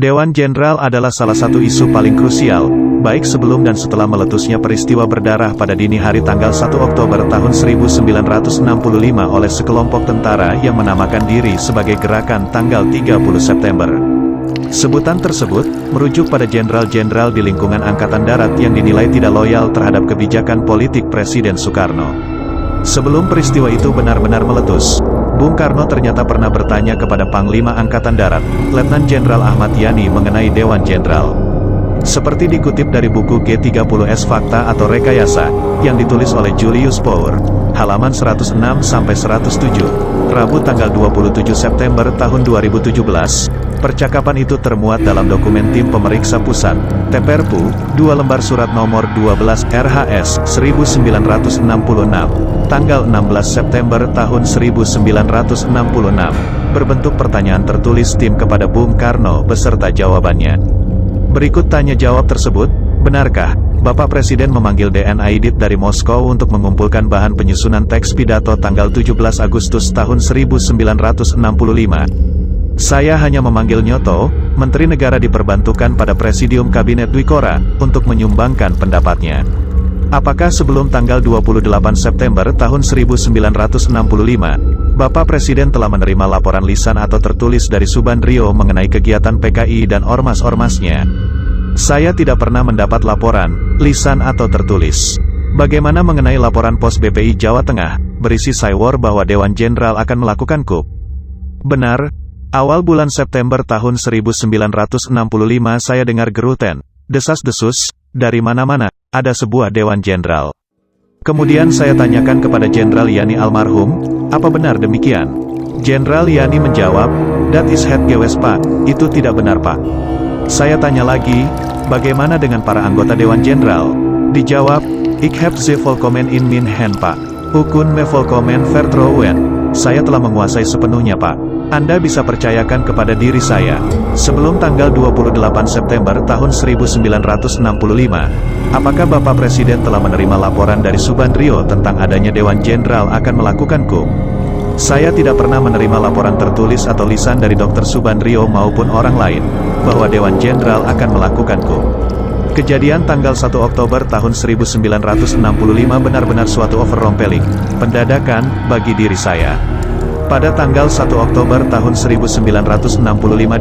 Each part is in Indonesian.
Dewan Jenderal adalah salah satu isu paling krusial, baik sebelum dan setelah meletusnya peristiwa berdarah pada dini hari tanggal 1 Oktober tahun 1965 oleh sekelompok tentara yang menamakan diri sebagai Gerakan Tanggal 30 September. Sebutan tersebut merujuk pada jenderal-jenderal di lingkungan Angkatan Darat yang dinilai tidak loyal terhadap kebijakan politik Presiden Soekarno. Sebelum peristiwa itu benar-benar meletus, Bung Karno ternyata pernah bertanya kepada Panglima Angkatan Darat, Letnan Jenderal Ahmad Yani mengenai Dewan Jenderal. Seperti dikutip dari buku G30S Fakta atau Rekayasa, yang ditulis oleh Julius Baur, halaman 106-107, Rabu tanggal 27 September tahun 2017, percakapan itu termuat dalam dokumen Tim Pemeriksa Pusat, TPRPU, 2 lembar surat nomor 12 RHS 1966, tanggal 16 September tahun 1966, berbentuk pertanyaan tertulis tim kepada Bung Karno beserta jawabannya. Berikut tanya jawab tersebut, benarkah Bapak Presiden memanggil DN Aidit dari Moskow untuk mengumpulkan bahan penyusunan teks pidato tanggal 17 Agustus tahun 1965? Saya hanya memanggil Nyoto, Menteri Negara diperbantukan pada Presidium Kabinet Dwikora, untuk menyumbangkan pendapatnya. Apakah sebelum tanggal 28 September tahun 1965, Bapak Presiden telah menerima laporan lisan atau tertulis dari Subandrio mengenai kegiatan PKI dan ormas-ormasnya? Saya tidak pernah mendapat laporan, lisan atau tertulis. Bagaimana mengenai laporan Pos BPI Jawa Tengah, berisi saywor bahwa Dewan Jenderal akan melakukan coup? Benar, awal bulan September tahun 1965 saya dengar gerutan, desas-desus, dari mana-mana, ada sebuah Dewan Jenderal. Kemudian saya tanyakan kepada Jenderal Yani almarhum, apa benar demikian? Jenderal Yani menjawab, that is head gewes Pak, itu tidak benar Pak. Saya tanya lagi, bagaimana dengan para anggota Dewan Jenderal? Dijawab, ik heb ze volkomen in min hand Pak. Ukun me volkomen vertrouwen. Saya telah menguasai sepenuhnya Pak. Anda bisa percayakan kepada diri saya. Sebelum tanggal 28 September tahun 1965, apakah Bapak Presiden telah menerima laporan dari Subandrio tentang adanya Dewan Jenderal akan melakukan coup? Saya tidak pernah menerima laporan tertulis atau lisan dari Dr. Subandrio maupun orang lain, bahwa Dewan Jenderal akan melakukan coup. Kejadian tanggal 1 Oktober tahun 1965 benar-benar suatu overrompeling, pendadakan, bagi diri saya. Pada tanggal 1 Oktober tahun 1965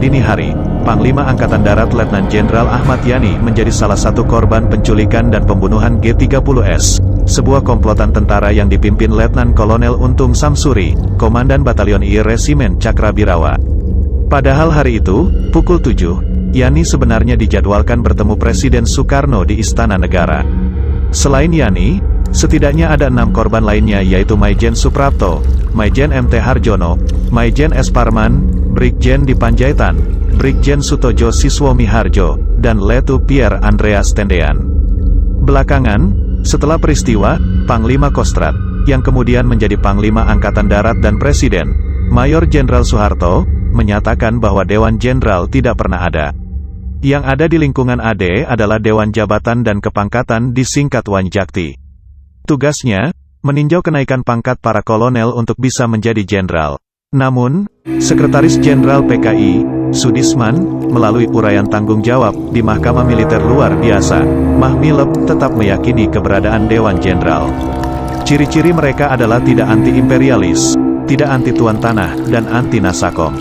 dini hari, Panglima Angkatan Darat Letnan Jenderal Ahmad Yani menjadi salah satu korban penculikan dan pembunuhan G30S, sebuah komplotan tentara yang dipimpin Letnan Kolonel Untung Samsuri, Komandan Batalion I Resimen Cakrabirawa. Padahal hari itu, pukul 7, Yani sebenarnya dijadwalkan bertemu Presiden Soekarno di Istana Negara. Selain Yani, setidaknya ada 6 korban lainnya yaitu Maijen Suprapto, Maijen MT Harjono, Maijen S. Parman, Brigjen di Panjaitan, Brigjen Sutojo Siswomi Harjo, dan Letu Pierre Andreas Tendean. Belakangan, setelah peristiwa, Panglima Kostrad, yang kemudian menjadi Panglima Angkatan Darat dan Presiden, Mayor Jenderal Soeharto, menyatakan bahwa Dewan Jenderal tidak pernah ada. Yang ada di lingkungan AD adalah Dewan Jabatan dan Kepangkatan disingkat Wanjakti. Tugasnya, meninjau kenaikan pangkat para kolonel untuk bisa menjadi jenderal. Namun, Sekretaris Jenderal PKI, Sudisman, melalui uraian tanggung jawab di Mahkamah Militer Luar Biasa, Mahmilep, tetap meyakini keberadaan Dewan Jenderal. Ciri-ciri mereka adalah tidak anti-imperialis, tidak anti tuan tanah, dan anti nasakom.